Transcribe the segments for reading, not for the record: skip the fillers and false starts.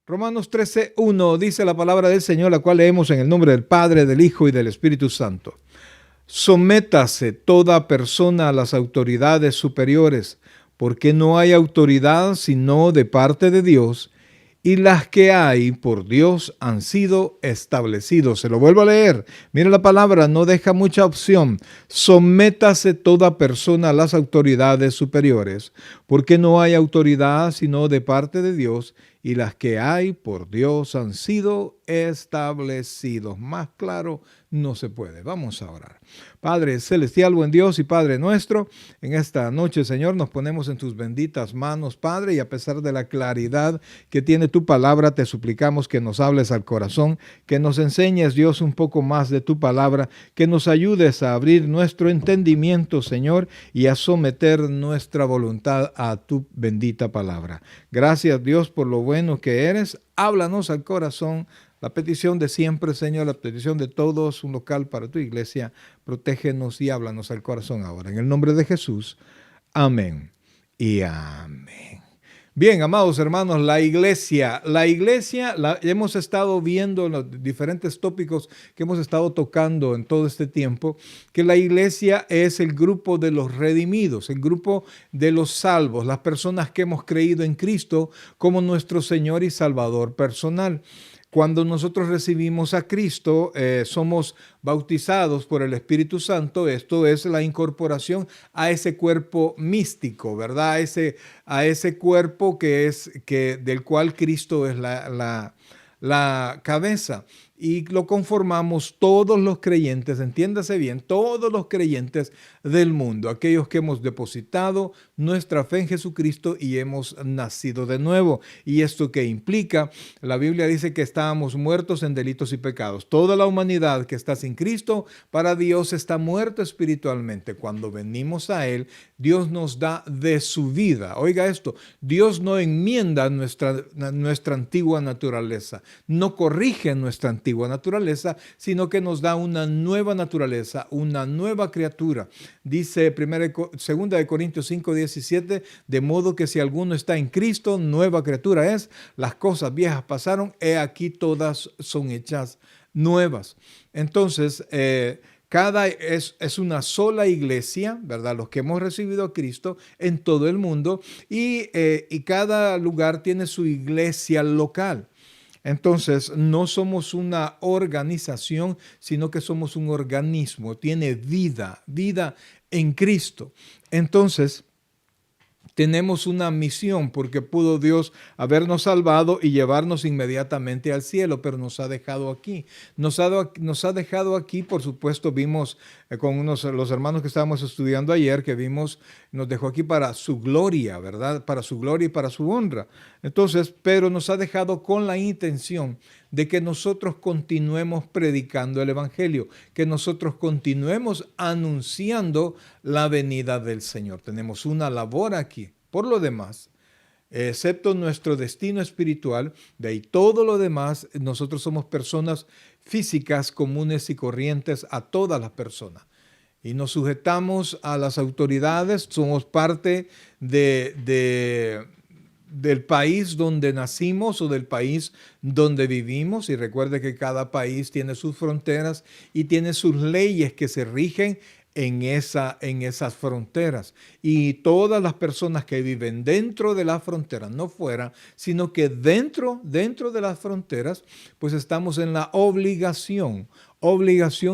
Romanos 13:1 dice la palabra del Señor, la cual leemos en el nombre del Padre, del Hijo y del Espíritu Santo. Sométase toda persona a las autoridades superiores, porque no hay autoridad sino de parte de Dios, y las que hay por Dios han sido establecidos. Se lo vuelvo a leer. Mira la palabra, no deja mucha opción. Sométase toda persona a las autoridades superiores, porque no hay autoridad sino de parte de Dios, y las que hay por Dios han sido establecidos. Más claro no se puede. Vamos a orar. Padre celestial, buen Dios y Padre nuestro, en esta noche, Señor, nos ponemos en tus benditas manos, Padre, y a pesar de la claridad que tiene tu palabra, te suplicamos que nos hables al corazón, que nos enseñes, Dios, un poco más de tu palabra, que nos ayudes a abrir nuestro entendimiento, Señor, y a someter nuestra voluntad a tu bendita palabra. Gracias, Dios, por lo bueno que eres. Háblanos al corazón. La petición de siempre, Señor, la petición de todos, un local para tu iglesia, protégenos y háblanos al corazón ahora. En el nombre de Jesús, amén y amén. Bien, amados hermanos, la iglesia, hemos estado viendo los diferentes tópicos que hemos estado tocando en todo este tiempo, que la iglesia es el grupo de los redimidos, el grupo de los salvos, las personas que hemos creído en Cristo como nuestro Señor y Salvador personal. Cuando nosotros recibimos a Cristo, somos bautizados por el Espíritu Santo. Esto es la incorporación a ese cuerpo místico, ¿verdad? A ese cuerpo del cual Cristo es la cabeza. Y lo conformamos todos los creyentes, entiéndase bien, todos los creyentes del mundo, aquellos que hemos depositado nuestra fe en Jesucristo y hemos nacido de nuevo. ¿Y esto qué implica? La Biblia dice que estábamos muertos en delitos y pecados. Toda la humanidad que está sin Cristo, para Dios está muerta espiritualmente. Cuando venimos a Él, Dios nos da de su vida. Oiga esto, Dios no enmienda nuestra antigua naturaleza, no corrige nuestra antigua naturaleza, sino que nos da una nueva naturaleza, una nueva criatura. Dice 2 de Corintios 5:17, de modo que si alguno está en Cristo, nueva criatura es, las cosas viejas pasaron, he aquí todas son hechas nuevas. Entonces, es una sola iglesia, ¿verdad? Los que hemos recibido a Cristo en todo el mundo y cada lugar tiene su iglesia local. Entonces, no somos una organización, sino que somos un organismo. Tiene vida en Cristo. Entonces, tenemos una misión porque pudo Dios habernos salvado y llevarnos inmediatamente al cielo, pero nos ha dejado aquí. Nos ha dejado aquí, por supuesto, vimos con los hermanos que estábamos estudiando ayer, que vimos, nos dejó aquí para su gloria, ¿verdad? Para su gloria y para su honra. Entonces, pero nos ha dejado con la intención de que nosotros continuemos predicando el Evangelio, que nosotros continuemos anunciando la venida del Señor. Tenemos una labor aquí. Por lo demás, excepto nuestro destino espiritual, de ahí todo lo demás, nosotros somos personas físicas comunes y corrientes a todas las personas. Y nos sujetamos a las autoridades, somos parte del país donde nacimos o del país donde vivimos. Y recuerde que cada país tiene sus fronteras y tiene sus leyes que se rigen en esas fronteras. Y todas las personas que viven dentro de las fronteras, no fuera, sino que dentro de las fronteras, pues estamos en la obligación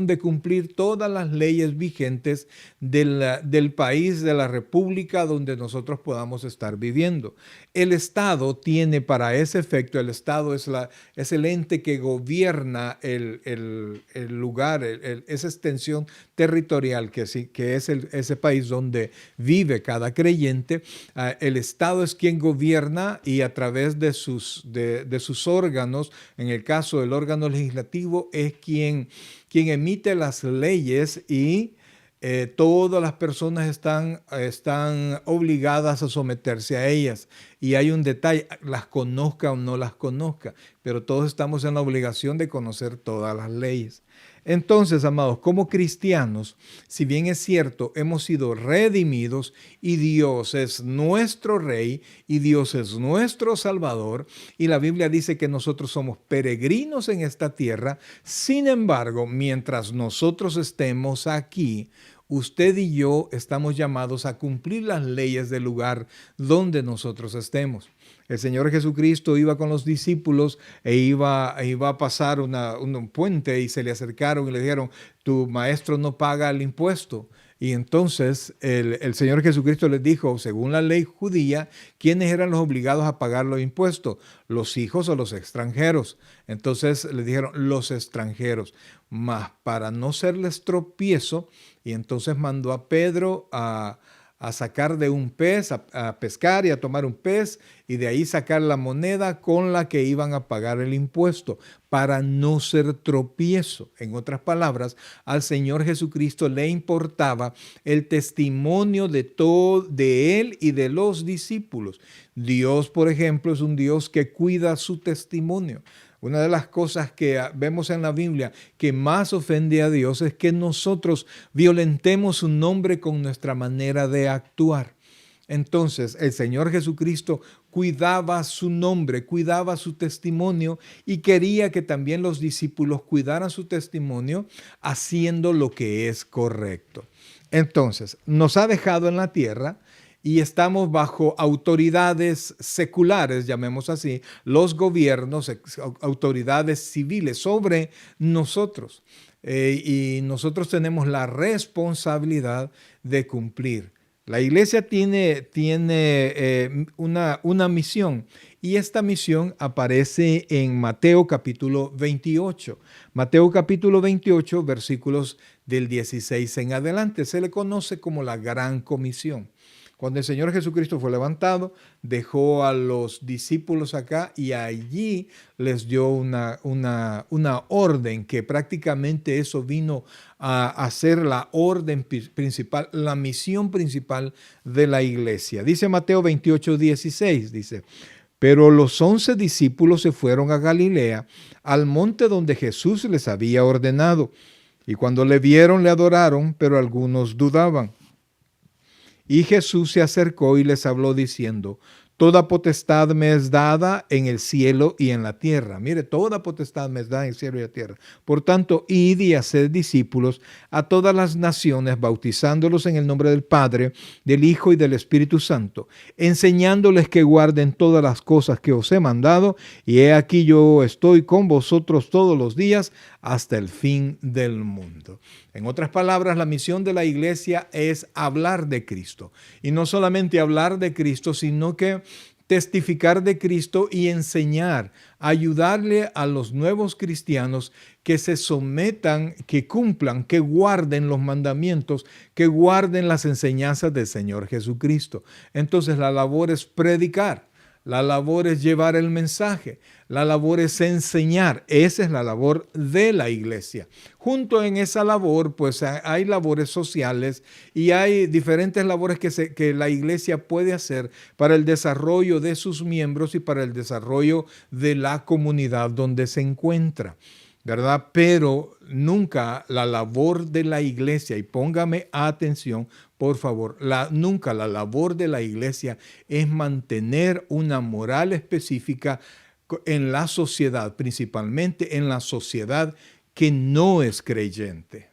de cumplir todas las leyes vigentes del país, de la república donde nosotros podamos estar viviendo. El Estado tiene para ese efecto, el Estado es el ente que gobierna el lugar, esa extensión territorial que es ese país donde vive cada creyente. El Estado es quien gobierna y a través de sus órganos, en el caso del órgano legislativo, es quien emite las leyes y todas las personas están obligadas a someterse a ellas. y hay un detalle, las conozca o no las conozca, pero todos estamos en la obligación de conocer todas las leyes. Entonces, amados, como cristianos, si bien es cierto, hemos sido redimidos y Dios es nuestro Rey y Dios es nuestro Salvador, y la Biblia dice que nosotros somos peregrinos en esta tierra, sin embargo, mientras nosotros estemos aquí, usted y yo estamos llamados a cumplir las leyes del lugar donde nosotros estemos. El Señor Jesucristo iba con los discípulos e iba a pasar un puente y se le acercaron y le dijeron, tu maestro no paga el impuesto. Y entonces el Señor Jesucristo les dijo, según la ley judía, ¿quiénes eran los obligados a pagar los impuestos? ¿Los hijos o los extranjeros? Entonces les dijeron, los extranjeros. Mas para no serles tropiezo, y entonces mandó a Pedro a sacar de un pez, a pescar y a tomar un pez, y de ahí sacar la moneda con la que iban a pagar el impuesto, para no ser tropiezo. En otras palabras, al Señor Jesucristo le importaba el testimonio de todo, de él y de los discípulos. Dios, por ejemplo, es un Dios que cuida su testimonio. Una de las cosas que vemos en la Biblia que más ofende a Dios es que nosotros violentemos su nombre con nuestra manera de actuar. Entonces, el Señor Jesucristo cuidaba su nombre, cuidaba su testimonio y quería que también los discípulos cuidaran su testimonio haciendo lo que es correcto. Entonces, nos ha dejado en la tierra y estamos bajo autoridades seculares, llamemos así, los gobiernos, autoridades civiles sobre nosotros. Y nosotros tenemos la responsabilidad de cumplir. La iglesia tiene una misión y esta misión aparece en Mateo capítulo 28. Mateo capítulo 28, versículos del 16 en adelante. Se le conoce como la Gran Comisión. Cuando el Señor Jesucristo fue levantado, dejó a los discípulos acá y allí les dio una orden que prácticamente eso vino a ser la orden principal, la misión principal de la iglesia. Dice Mateo 28, 16, dice, pero los 11 discípulos se fueron a Galilea, al monte donde Jesús les había ordenado. Y cuando le vieron, le adoraron, pero algunos dudaban. Y Jesús se acercó y les habló diciendo, toda potestad me es dada en el cielo y en la tierra. Mire, toda potestad me es dada en el cielo y en la tierra. Por tanto, id y haced discípulos a todas las naciones, bautizándolos en el nombre del Padre, del Hijo y del Espíritu Santo, enseñándoles que guarden todas las cosas que os he mandado, y he aquí yo estoy con vosotros todos los días hasta el fin del mundo. En otras palabras, la misión de la iglesia es hablar de Cristo. Y no solamente hablar de Cristo, sino que testificar de Cristo y enseñar, ayudarle a los nuevos cristianos que se sometan, que cumplan, que guarden los mandamientos, que guarden las enseñanzas del Señor Jesucristo. Entonces la labor es predicar. La labor es llevar el mensaje, la labor es enseñar, esa es la labor de la iglesia. Junto en esa labor, pues hay labores sociales y hay diferentes labores que la iglesia puede hacer para el desarrollo de sus miembros y para el desarrollo de la comunidad donde se encuentra, ¿verdad? Pero nunca la labor de la iglesia, y póngame atención, por favor, nunca la labor de la iglesia es mantener una moral específica en la sociedad, principalmente en la sociedad que no es creyente.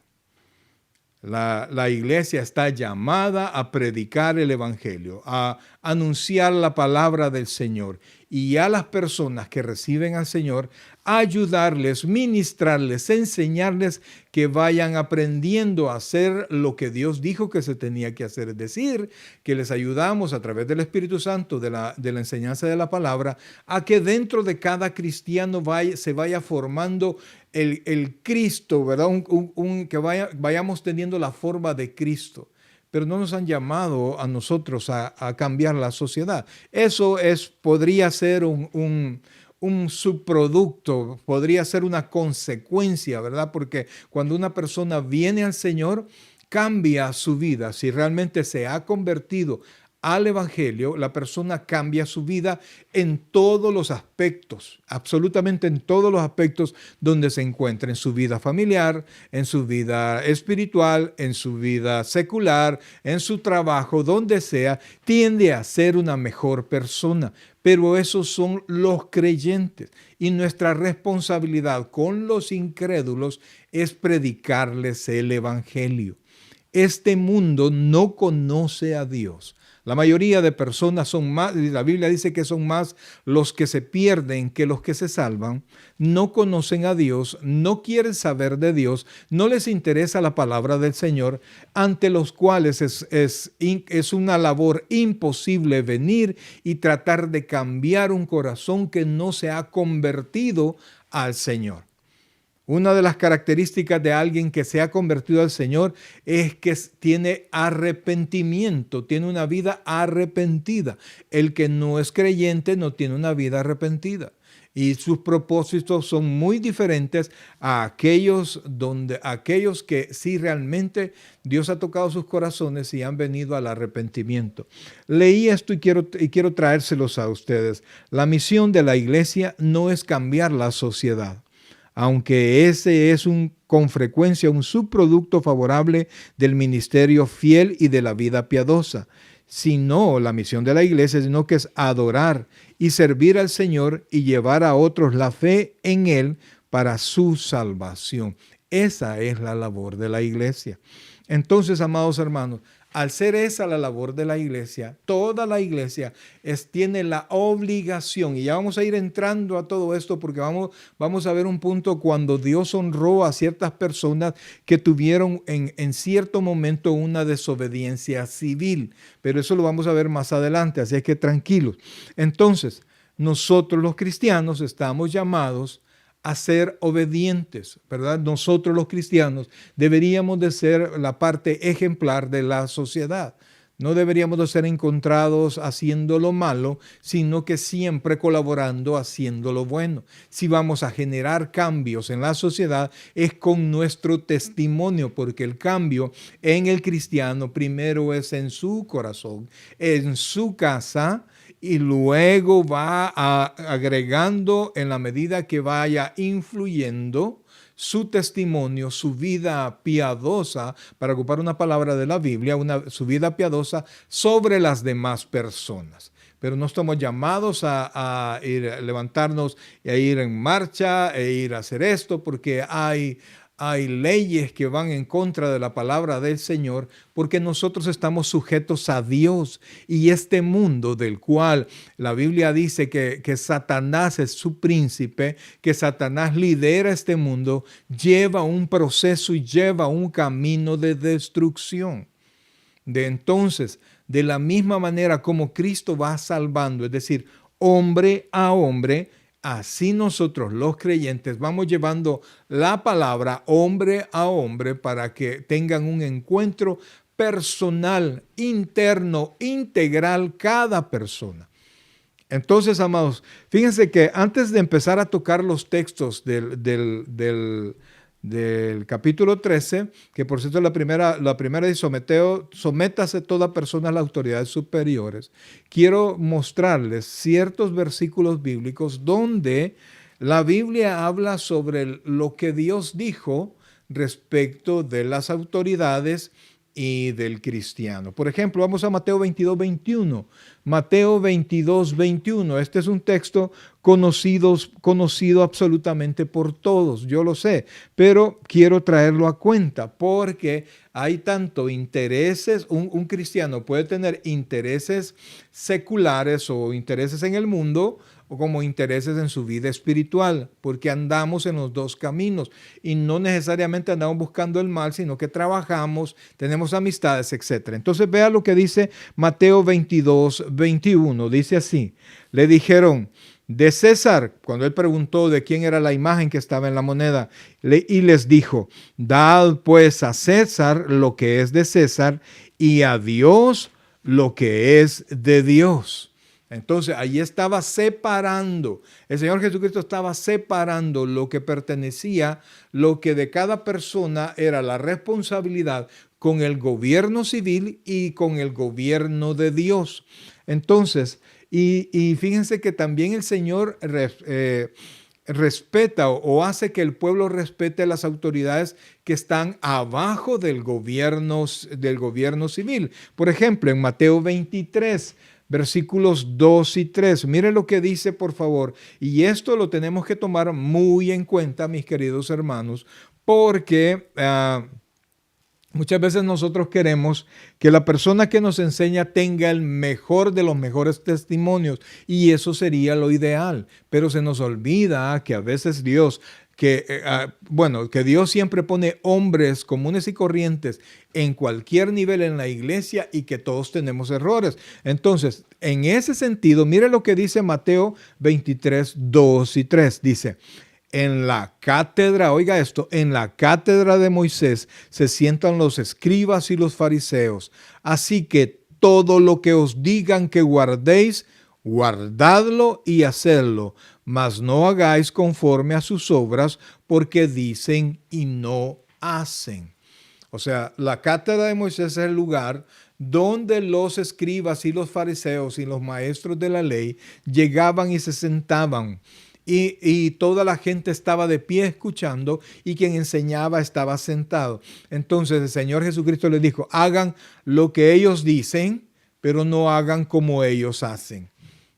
La iglesia está llamada a predicar el evangelio, a anunciar la palabra del Señor y a las personas que reciben al Señor, ayudarles, ministrarles, enseñarles que vayan aprendiendo a hacer lo que Dios dijo que se tenía que hacer. Es decir, que les ayudamos a través del Espíritu Santo, de la enseñanza de la palabra, a que dentro de cada cristiano se vaya formando el Cristo, ¿verdad? Que vayamos teniendo la forma de Cristo. Pero no nos han llamado a nosotros a cambiar la sociedad. Eso podría ser un subproducto, podría ser una consecuencia, ¿verdad? Porque cuando una persona viene al Señor, cambia su vida. Si realmente se ha convertido al Evangelio, la persona cambia su vida en todos los aspectos, absolutamente en todos los aspectos donde se encuentra, en su vida familiar, en su vida espiritual, en su vida secular, en su trabajo, donde sea, tiende a ser una mejor persona. Pero esos son los creyentes y nuestra responsabilidad con los incrédulos es predicarles el Evangelio. Este mundo no conoce a Dios. La mayoría de personas son más, la Biblia dice que son más los que se pierden que los que se salvan. No conocen a Dios, no quieren saber de Dios, no les interesa la palabra del Señor, ante los cuales es una labor imposible venir y tratar de cambiar un corazón que no se ha convertido al Señor. Una de las características de alguien que se ha convertido al Señor es que tiene arrepentimiento, tiene una vida arrepentida. El que no es creyente no tiene una vida arrepentida. Y sus propósitos son muy diferentes a aquellos que sí realmente Dios ha tocado sus corazones y han venido al arrepentimiento. Leí esto y quiero traérselos a ustedes. La misión de la iglesia no es cambiar la sociedad, aunque ese es con frecuencia un subproducto favorable del ministerio fiel y de la vida piadosa, sino la misión de la iglesia, sino que es adorar y servir al Señor y llevar a otros la fe en Él para su salvación. Esa es la labor de la iglesia. Entonces, amados hermanos, al ser esa la labor de la iglesia, toda la iglesia tiene la obligación, y ya vamos a ir entrando a todo esto porque vamos a ver un punto cuando Dios honró a ciertas personas que tuvieron en cierto momento una desobediencia civil, pero eso lo vamos a ver más adelante, así es que tranquilos. Entonces, nosotros los cristianos estamos llamados a ser obedientes, ¿verdad? Nosotros los cristianos deberíamos de ser la parte ejemplar de la sociedad. No deberíamos de ser encontrados haciendo lo malo, sino que siempre colaborando haciendo lo bueno. Si vamos a generar cambios en la sociedad, es con nuestro testimonio, porque el cambio en el cristiano primero es en su corazón, en su casa, y luego va agregando en la medida que vaya influyendo su testimonio, su vida piadosa, para ocupar una palabra de la Biblia, su vida piadosa sobre las demás personas. Pero no estamos llamados a levantarnos y a ir en marcha e ir a hacer esto porque hay leyes que van en contra de la palabra del Señor, porque nosotros estamos sujetos a Dios y este mundo del cual la Biblia dice que Satanás es su príncipe, que Satanás lidera este mundo, lleva un proceso y lleva un camino de destrucción. Entonces, de la misma manera como Cristo va salvando, es decir, hombre a hombre, así nosotros los creyentes vamos llevando la palabra hombre a hombre para que tengan un encuentro personal, interno, integral cada persona. Entonces, amados, fíjense que antes de empezar a tocar los textos del capítulo 13, que por cierto la primera dice, sométase toda persona a las autoridades superiores. Quiero mostrarles ciertos versículos bíblicos donde la Biblia habla sobre lo que Dios dijo respecto de las autoridades y del cristiano. Por ejemplo, vamos a Mateo 22, 21. Mateo 22, 21. Este es un texto conocido absolutamente por todos, yo lo sé, pero quiero traerlo a cuenta porque hay tanto intereses, un cristiano puede tener intereses seculares o intereses en el mundo, o como intereses en su vida espiritual, porque andamos en los dos caminos y no necesariamente andamos buscando el mal, sino que trabajamos, tenemos amistades, etc. Entonces vea lo que dice Mateo 22, 21. Dice así, le dijeron, de César, cuando él preguntó de quién era la imagen que estaba en la moneda, y les dijo, dad pues a César lo que es de César y a Dios lo que es de Dios. Entonces, ahí estaba separando, el Señor Jesucristo estaba separando lo que pertenecía, lo que de cada persona era la responsabilidad con el gobierno civil y con el gobierno de Dios. Entonces, y fíjense que también el Señor respeta o hace que el pueblo respete las autoridades que están abajo del gobierno civil. Por ejemplo, en Mateo 23, versículos 2 y 3. Miren lo que dice, por favor. Y esto lo tenemos que tomar muy en cuenta, mis queridos hermanos, porque muchas veces nosotros queremos que la persona que nos enseña tenga el mejor de los mejores testimonios, y eso sería lo ideal, pero se nos olvida que a veces Dios, que Dios siempre pone hombres comunes y corrientes en cualquier nivel en la iglesia y que todos tenemos errores. Entonces, en ese sentido, mire lo que dice Mateo 23, 2 y 3. Dice: en la cátedra, oiga esto, en la cátedra de Moisés se sientan los escribas y los fariseos. Así que todo lo que os digan que guardéis, guardadlo y hacedlo, mas no hagáis conforme a sus obras, porque dicen y no hacen. O sea, la cátedra de Moisés es el lugar donde los escribas y los fariseos y los maestros de la ley llegaban y se sentaban. Y toda la gente estaba de pie escuchando, y quien enseñaba estaba sentado. Entonces el Señor Jesucristo les dijo: hagan lo que ellos dicen, pero no hagan como ellos hacen.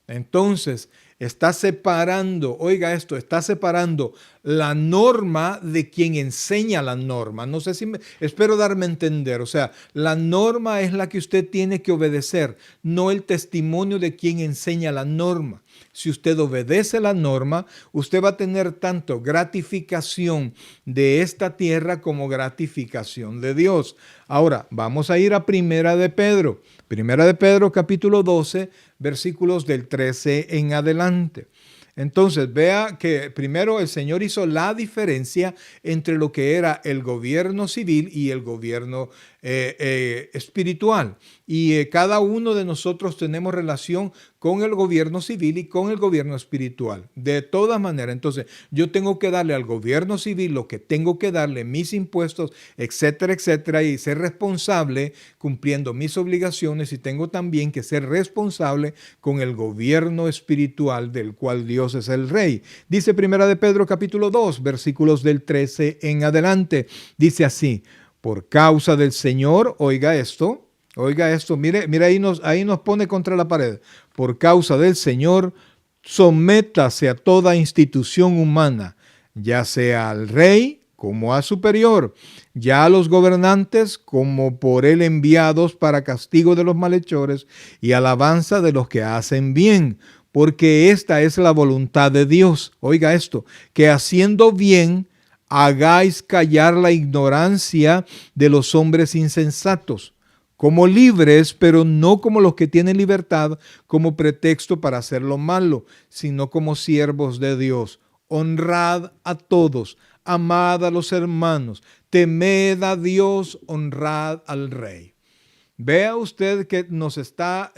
Entonces está separando, oiga esto, está separando la norma de quien enseña la norma. No sé si espero darme a entender. O sea, la norma es la que usted tiene que obedecer, no el testimonio de quien enseña la norma. Si usted obedece la norma, usted va a tener tanto gratificación de esta tierra como gratificación de Dios. Ahora, vamos a ir a Primera de Pedro. Primera de Pedro, capítulo 12, versículos del 13 en adelante. Entonces, vea que primero el Señor hizo la diferencia entre lo que era el gobierno civil y el gobierno espiritual. Y cada uno de nosotros tenemos relación con el gobierno civil y con el gobierno espiritual. De todas maneras, entonces, yo tengo que darle al gobierno civil lo que tengo que darle, mis impuestos, etcétera, etcétera, y ser responsable cumpliendo mis obligaciones, y tengo también que ser responsable con el gobierno espiritual del cual Dios es el Rey. Dice Primera de Pedro capítulo 2, versículos del 13 en adelante. Dice así: por causa del Señor, oiga esto, mire ahí nos pone contra la pared. Por causa del Señor, sométase a toda institución humana, ya sea al rey como a superior, ya a los gobernantes como por él enviados para castigo de los malhechores y alabanza de los que hacen bien, porque esta es la voluntad de Dios. Oiga esto, que haciendo bien hagáis callar la ignorancia de los hombres insensatos, como libres, pero no como los que tienen libertad como pretexto para hacer lo malo, sino como siervos de Dios. Honrad a todos, amad a los hermanos, temed a Dios, honrad al Rey. Vea usted que nos está,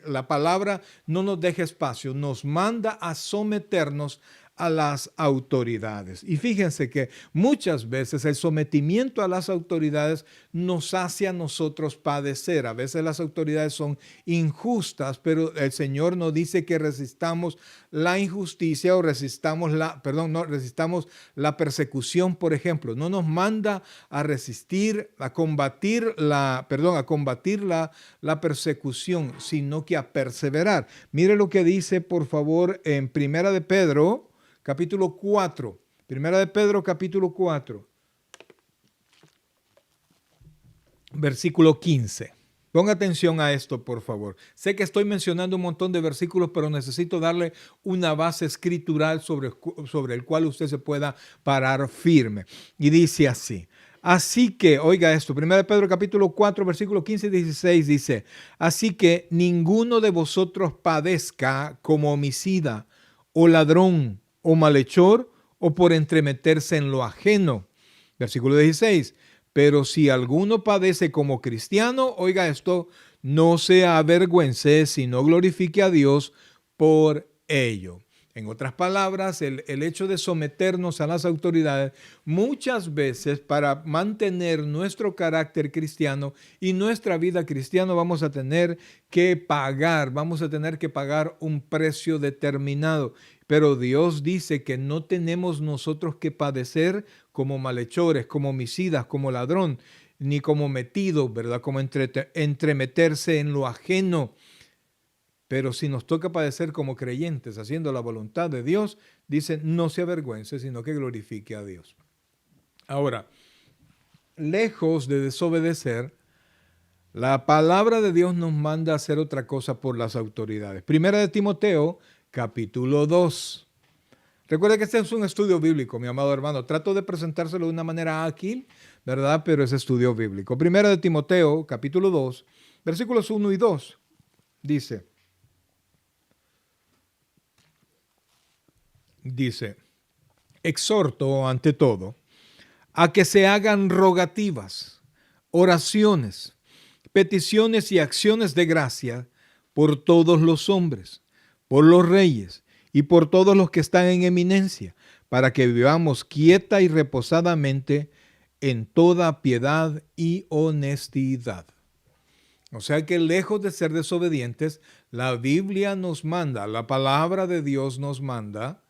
la palabra no nos deja espacio, nos manda a someternos a las autoridades. Y fíjense que muchas veces el sometimiento a las autoridades nos hace a nosotros padecer. A veces las autoridades son injustas, pero el Señor nos dice que resistamos la injusticia o resistamos la persecución, por ejemplo. No nos manda a combatir la persecución, sino que a perseverar. Mire lo que dice, por favor, en Primera de Pedro, capítulo 4, Primera de Pedro, capítulo 4, versículo 15. Ponga atención a esto, por favor. Sé que estoy mencionando un montón de versículos, pero necesito darle una base escritural sobre el cual usted se pueda parar firme. Y dice así: así que, oiga esto, 1 Pedro capítulo 4, versículo 15 y 16 dice: así que ninguno de vosotros padezca como homicida o ladrón o malhechor o por entremeterse en lo ajeno. Versículo 16. Pero si alguno padece como cristiano, oiga esto, no se avergüence, sino glorifique a Dios por ello. En otras palabras, el hecho de someternos a las autoridades, muchas veces para mantener nuestro carácter cristiano y nuestra vida cristiana vamos a tener que pagar un precio determinado. Pero Dios dice que no tenemos nosotros que padecer como malhechores, como homicidas, como ladrón, ni como metidos, ¿verdad? Como entremeterse en lo ajeno. Pero si nos toca padecer como creyentes, haciendo la voluntad de Dios, dice, no se avergüence, sino que glorifique a Dios. Ahora, lejos de desobedecer, la palabra de Dios nos manda a hacer otra cosa por las autoridades. Primera de Timoteo, capítulo 2. Recuerda que este es un estudio bíblico, mi amado hermano. Trato de presentárselo de una manera ágil, ¿verdad? Pero es estudio bíblico. Primera de Timoteo, capítulo 2, versículos 1 y 2. Dice, exhorto ante todo a que se hagan rogativas, oraciones, peticiones y acciones de gracia por todos los hombres, por los reyes y por todos los que están en eminencia, para que vivamos quieta y reposadamente en toda piedad y honestidad. O sea que lejos de ser desobedientes, la Biblia nos manda, la palabra de Dios nos manda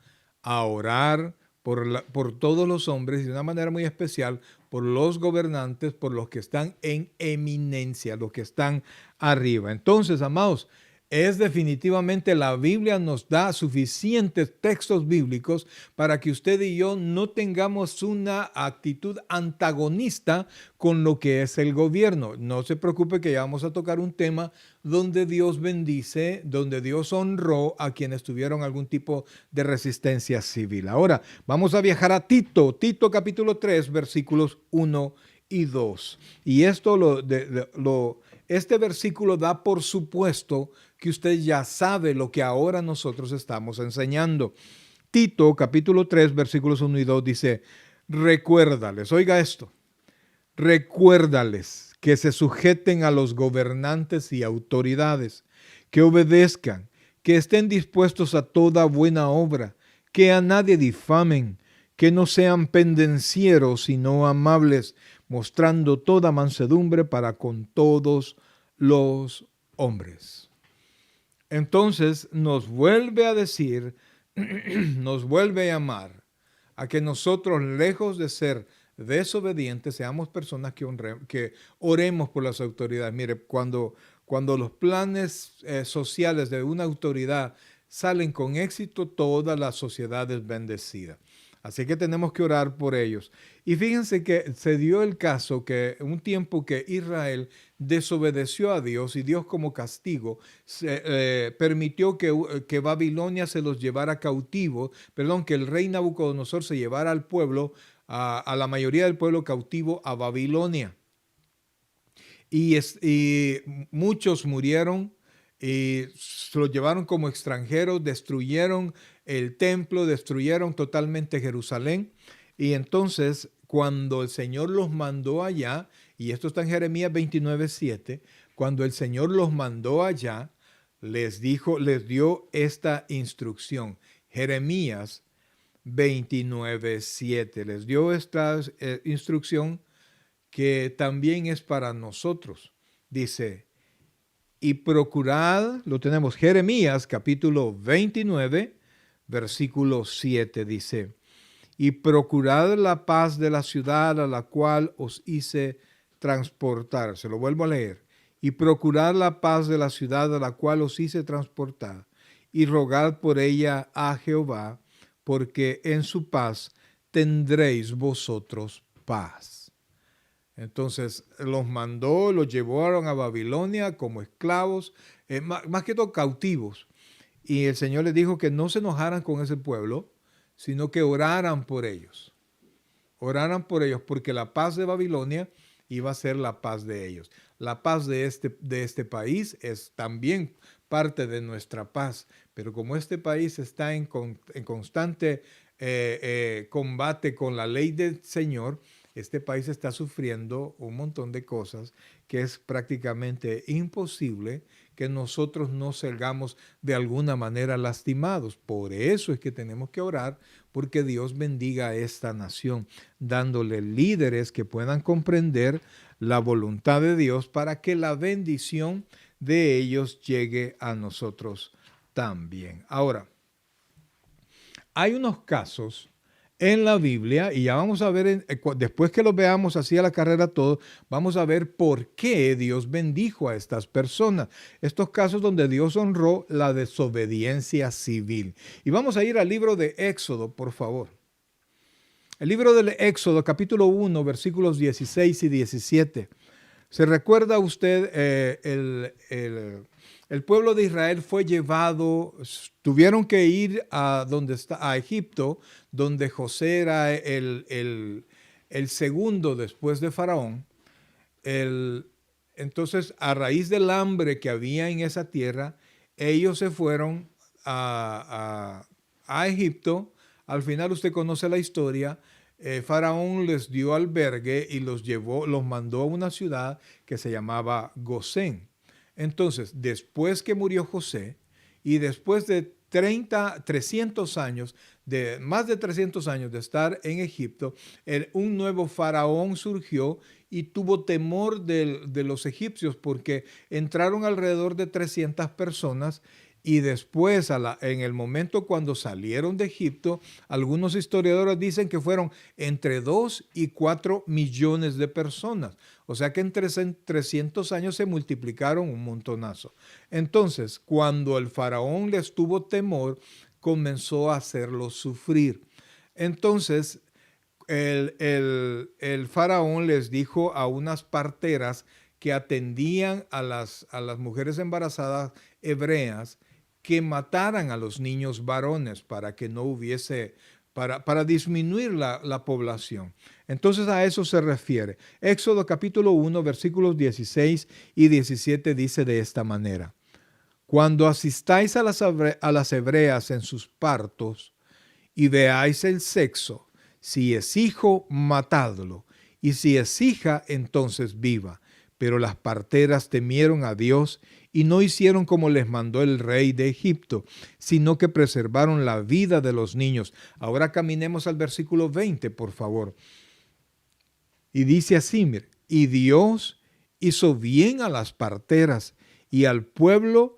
a orar por todos los hombres y de una manera muy especial por los gobernantes, por los que están en eminencia, los que están arriba. Entonces, amados, es definitivamente la Biblia nos da suficientes textos bíblicos para que usted y yo no tengamos una actitud antagonista con lo que es el gobierno. No se preocupe que ya vamos a tocar un tema donde Dios bendice, donde Dios honró a quienes tuvieron algún tipo de resistencia civil. Ahora, vamos a viajar a Tito capítulo 3, versículos 1 y 2. Y esto este versículo da por supuesto que usted ya sabe lo que ahora nosotros estamos enseñando. Tito, capítulo 3, versículos 1 y 2 dice, recuérdales, oiga esto, recuérdales que se sujeten a los gobernantes y autoridades, que obedezcan, que estén dispuestos a toda buena obra, que a nadie difamen, que no sean pendencieros, sino amables, mostrando toda mansedumbre para con todos los hombres. Entonces nos vuelve a decir, nos vuelve a llamar a que nosotros, lejos de ser desobedientes, seamos personas que oremos por las autoridades. Mire, cuando los planes sociales de una autoridad salen con éxito, toda la sociedad es bendecida. Así que tenemos que orar por ellos. Y fíjense que se dio el caso que un tiempo que Israel desobedeció a Dios y Dios como castigo permitió que Babilonia se los llevara cautivo, que el rey Nabucodonosor se llevara al pueblo, a la mayoría del pueblo cautivo a Babilonia. Y muchos murieron y se los llevaron como extranjeros, destruyeron el templo, destruyeron totalmente Jerusalén. Y entonces, cuando el Señor los mandó allá, y esto está en Jeremías 29:7, cuando el Señor los mandó allá, les dio esta instrucción. Jeremías 29:7 les dio esta instrucción que también es para nosotros. Dice, y procurad, lo tenemos, Jeremías capítulo 29, versículo 7 dice, y procurad la paz de la ciudad a la cual os hice transportar. Se lo vuelvo a leer. Y procurad la paz de la ciudad a la cual os hice transportar, y rogad por ella a Jehová, porque en su paz tendréis vosotros paz. Entonces los mandó, los llevaron a Babilonia como esclavos, más que todo cautivos. Y el Señor les dijo que no se enojaran con ese pueblo, sino que oraran por ellos. Oraran por ellos, porque la paz de Babilonia iba a ser la paz de ellos. La paz de este país es también parte de nuestra paz, pero como este país está en constante combate con la ley del Señor, este país está sufriendo un montón de cosas que es prácticamente imposible que nosotros no salgamos de alguna manera lastimados. Por eso es que tenemos que orar, porque Dios bendiga a esta nación, dándole líderes que puedan comprender la voluntad de Dios para que la bendición de ellos llegue a nosotros también. Ahora, hay unos casos en la Biblia, y ya vamos a ver, después que los veamos así a la carrera todos, vamos a ver por qué Dios bendijo a estas personas. Estos casos donde Dios honró la desobediencia civil. Y vamos a ir al libro de Éxodo, por favor. El libro del Éxodo, capítulo 1, versículos 16 y 17. ¿Se recuerda usted el pueblo de Israel fue llevado, tuvieron que ir a Egipto, donde José era el segundo después de Faraón. Entonces, a raíz del hambre que había en esa tierra, ellos se fueron a Egipto. Al final usted conoce la historia. Faraón les dio albergue y los mandó a una ciudad que se llamaba Gosén. Entonces, después que murió José y después de 300 años, más de 300 años de estar en Egipto, un nuevo faraón surgió y tuvo temor de los egipcios porque entraron alrededor de 300 personas. Y después, en el momento cuando salieron de Egipto, algunos historiadores dicen que fueron entre 2 y 4 millones de personas. O sea que en 300 años se multiplicaron un montonazo. Entonces, cuando el faraón les tuvo temor, comenzó a hacerlos sufrir. Entonces, el faraón les dijo a unas parteras que atendían a las mujeres embarazadas hebreas, que mataran a los niños varones para que no hubiese, para disminuir la población. Entonces a eso se refiere. Éxodo capítulo 1, versículos 16 y 17 dice de esta manera: cuando asistáis a las hebreas en sus partos y veáis el sexo, si es hijo, matadlo, y si es hija, entonces viva. Pero las parteras temieron a Dios y no hicieron como les mandó el rey de Egipto, sino que preservaron la vida de los niños. Ahora caminemos al versículo 20, por favor. Y dice así, mire, y Dios hizo bien a las parteras y al pueblo,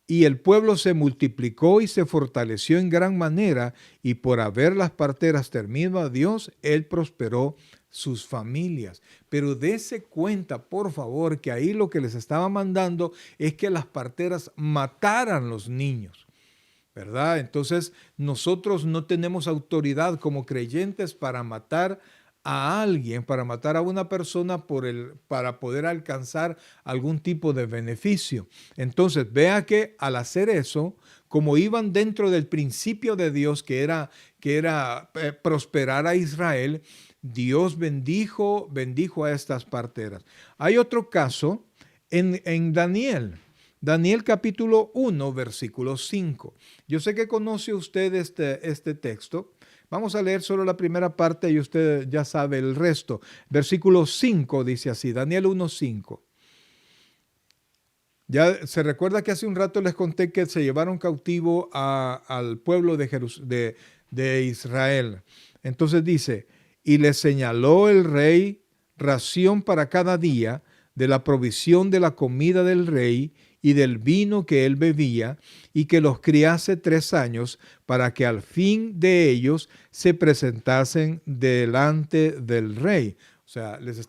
y el pueblo se multiplicó y se fortaleció en gran manera, y por haber las parteras temido a Dios, él prosperó sus familias. Pero dése cuenta, por favor, que ahí lo que les estaba mandando es que las parteras mataran los niños, ¿verdad? Entonces, nosotros no tenemos autoridad como creyentes para matar a alguien, para matar a una persona para poder alcanzar algún tipo de beneficio. Entonces, vea que al hacer eso, como iban dentro del principio de Dios, que era prosperar a Israel, Dios bendijo a estas parteras. Hay otro caso en Daniel. Daniel capítulo 1, versículo 5. Yo sé que conoce usted este texto. Vamos a leer solo la primera parte y usted ya sabe el resto. Versículo 5 dice así, Daniel 1, 5. Ya se recuerda que hace un rato les conté que se llevaron cautivo al pueblo de Israel. Entonces dice, y le señaló el rey ración para cada día de la provisión de la comida del rey y del vino que él bebía, y que los criase 3 años, para que al fin de ellos se presentasen delante del rey. O sea, les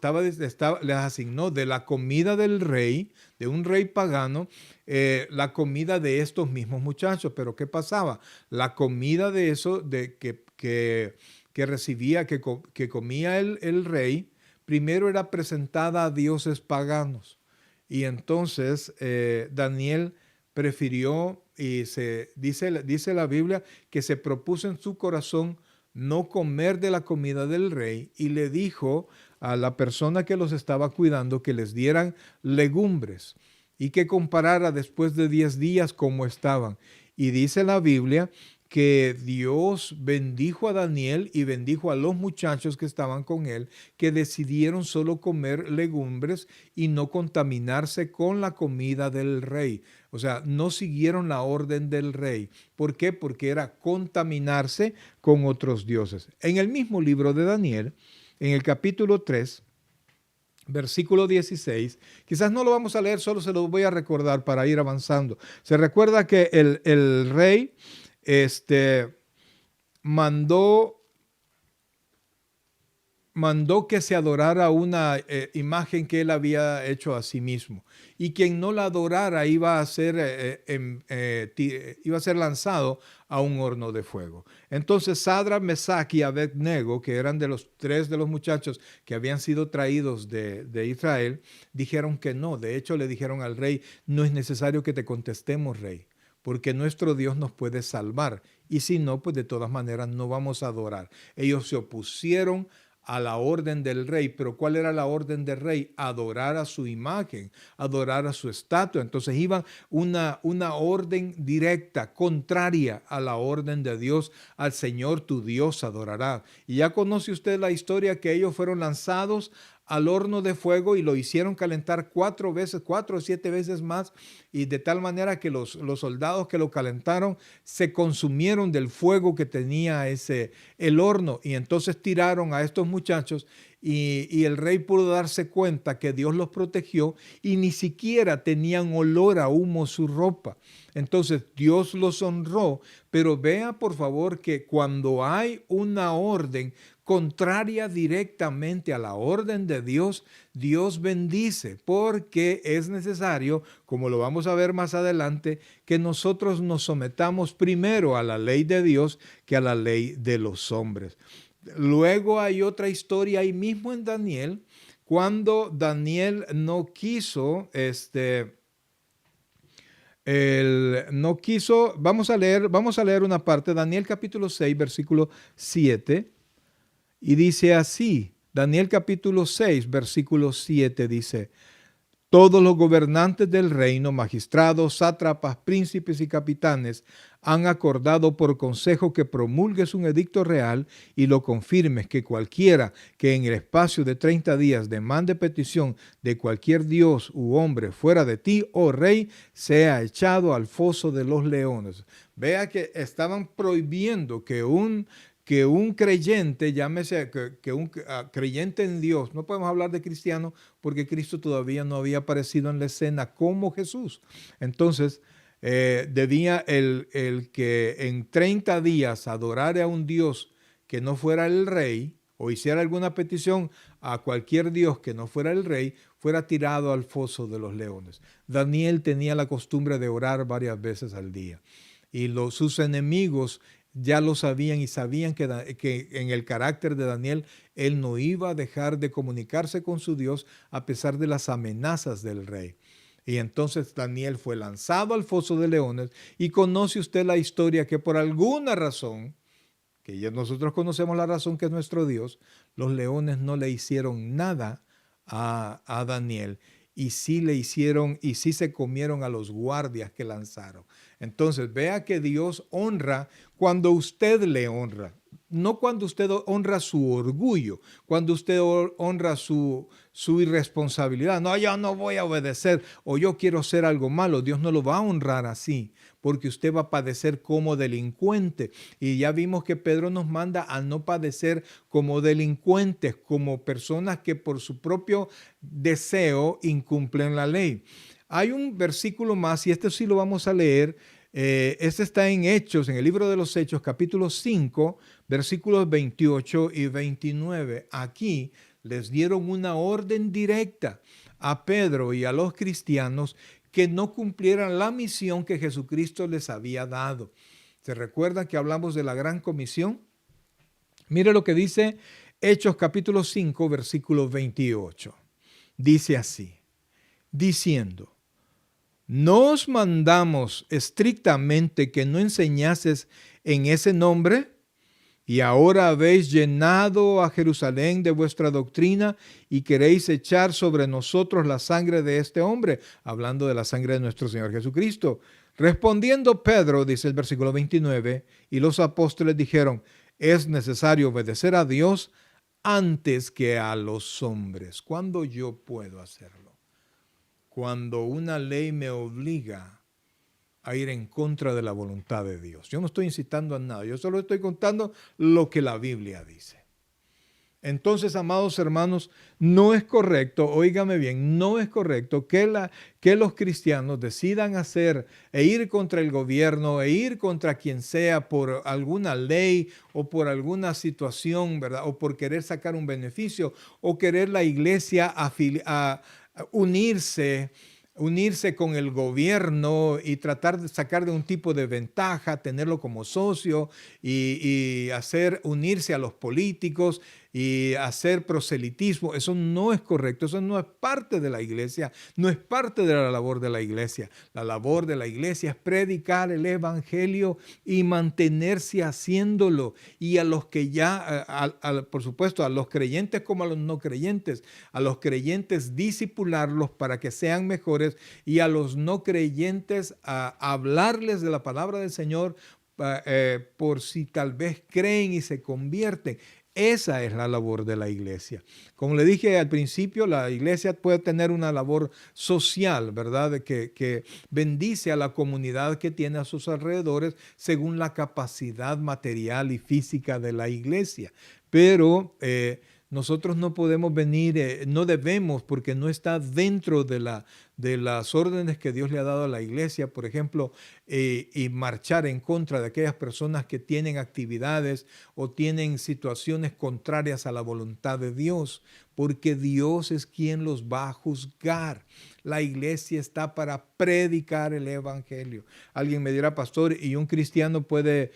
asignó de la comida del rey, de un rey pagano, la comida de estos mismos muchachos. Pero ¿qué pasaba? La comida de eso, que recibía, que comía el rey, primero era presentada a dioses paganos. Y entonces Daniel prefirió, y dice la Biblia, que se propuso en su corazón no comer de la comida del rey, y le dijo a la persona que los estaba cuidando que les dieran legumbres y que comparara después de 10 días cómo estaban. Y dice la Biblia que Dios bendijo a Daniel y bendijo a los muchachos que estaban con él, que decidieron solo comer legumbres y no contaminarse con la comida del rey. O sea, no siguieron la orden del rey. ¿Por qué? Porque era contaminarse con otros dioses. En el mismo libro de Daniel, en el capítulo 3, versículo 16, quizás no lo vamos a leer, solo se lo voy a recordar para ir avanzando. Se recuerda que el rey mandó que se adorara una imagen que él había hecho a sí mismo. Y quien no la adorara iba a ser lanzado a un horno de fuego. Entonces Sadrach, Mesach y Abednego, que eran de los tres de los muchachos que habían sido traídos de Israel, dijeron que no. De hecho, le dijeron al rey, no es necesario que te contestemos, rey, porque nuestro Dios nos puede salvar. Y si no, pues de todas maneras no vamos a adorar. Ellos se opusieron a la orden del rey. Pero ¿cuál era la orden del rey? Adorar a su imagen, adorar a su estatua. Entonces iban una orden directa, contraria a la orden de Dios. Al Señor tu Dios adorará. Y ya conoce usted la historia que ellos fueron lanzados al horno de fuego y lo hicieron calentar 4 o 7 veces más, y de tal manera que los soldados que lo calentaron se consumieron del fuego que tenía el horno, y entonces tiraron a estos muchachos y el rey pudo darse cuenta que Dios los protegió y ni siquiera tenían olor a humo su ropa. Entonces Dios los honró, pero vea por favor que cuando hay una orden contraria directamente a la orden de Dios, Dios bendice, porque es necesario, como lo vamos a ver más adelante, que nosotros nos sometamos primero a la ley de Dios que a la ley de los hombres. Luego hay otra historia ahí mismo en Daniel, cuando Daniel no quiso, vamos a leer una parte, Daniel capítulo 6, versículo 7, y dice así, Daniel capítulo 6, versículo 7 dice: todos los gobernantes del reino, magistrados, sátrapas, príncipes y capitanes, han acordado por consejo que promulgues un edicto real y lo confirmes, que cualquiera que en el espacio de 30 días demande petición de cualquier dios u hombre fuera de ti, oh rey, sea echado al foso de los leones. Vea que estaban prohibiendo que un creyente, llámese que un creyente en Dios, no podemos hablar de cristiano porque Cristo todavía no había aparecido en la escena como Jesús. Entonces, debía el que en 30 días adorara a un Dios que no fuera el rey, o hiciera alguna petición a cualquier Dios que no fuera el rey, fuera tirado al foso de los leones. Daniel tenía la costumbre de orar varias veces al día, y sus enemigos ya lo sabían, y sabían que en el carácter de Daniel, él no iba a dejar de comunicarse con su Dios a pesar de las amenazas del rey. Y entonces Daniel fue lanzado al foso de leones, y conoce usted la historia que por alguna razón, que ya nosotros conocemos la razón, que es nuestro Dios, los leones no le hicieron nada a Daniel. Y sí le hicieron, y sí se comieron a los guardias que lanzaron. Entonces, vea que Dios honra cuando usted le honra, no cuando usted honra su orgullo, cuando usted honra su irresponsabilidad. No, yo no voy a obedecer, o yo quiero hacer algo malo. Dios no lo va a honrar así, porque usted va a padecer como delincuente. Y ya vimos que Pedro nos manda a no padecer como delincuentes, como personas que por su propio deseo incumplen la ley. Hay un versículo más, y este sí lo vamos a leer. Este está en Hechos, en el libro de los Hechos, capítulo 5, versículos 28 y 29. Aquí les dieron una orden directa a Pedro y a los cristianos que no cumplieran la misión que Jesucristo les había dado. ¿Se recuerdan que hablamos de la gran comisión? Mire lo que dice Hechos capítulo 5, versículo 28. Dice así, diciendo: ¿no os mandamos estrictamente que no enseñases en ese nombre? Y ahora habéis llenado a Jerusalén de vuestra doctrina y queréis echar sobre nosotros la sangre de este hombre, hablando de la sangre de nuestro Señor Jesucristo. Respondiendo Pedro, dice el versículo 29, y los apóstoles dijeron, es necesario obedecer a Dios antes que a los hombres. ¿Cuándo yo puedo hacerlo? Cuando una ley me obliga a ir en contra de la voluntad de Dios. Yo no estoy incitando a nada, yo solo estoy contando lo que la Biblia dice. Entonces, amados hermanos, no es correcto, óigame bien, no es correcto que los cristianos decidan hacer e ir contra el gobierno, e ir contra quien sea por alguna ley o por alguna situación, ¿verdad? O por querer sacar un beneficio o querer la iglesia unirse con el gobierno y tratar de sacar de un tipo de ventaja, tenerlo como socio y unirse a los políticos y hacer proselitismo. Eso no es correcto, eso no es parte de la iglesia, no es parte de la labor de la iglesia. La labor de la iglesia es predicar el evangelio y mantenerse haciéndolo. Y a los que por supuesto, a los creyentes como a los no creyentes, a los creyentes discipularlos para que sean mejores y a los no creyentes hablarles de la palabra del Señor por si tal vez creen y se convierten. Esa es la labor de la iglesia. Como le dije al principio, la iglesia puede tener una labor social, ¿verdad? Que bendice a la comunidad que tiene a sus alrededores según la capacidad material y física de la iglesia. Pero nosotros no podemos venir, no debemos, porque no está dentro de las órdenes que Dios le ha dado a la iglesia, por ejemplo, y marchar en contra de aquellas personas que tienen actividades o tienen situaciones contrarias a la voluntad de Dios, porque Dios es quien los va a juzgar. La iglesia está para predicar el evangelio. Alguien me dirá, pastor, ¿y un cristiano puede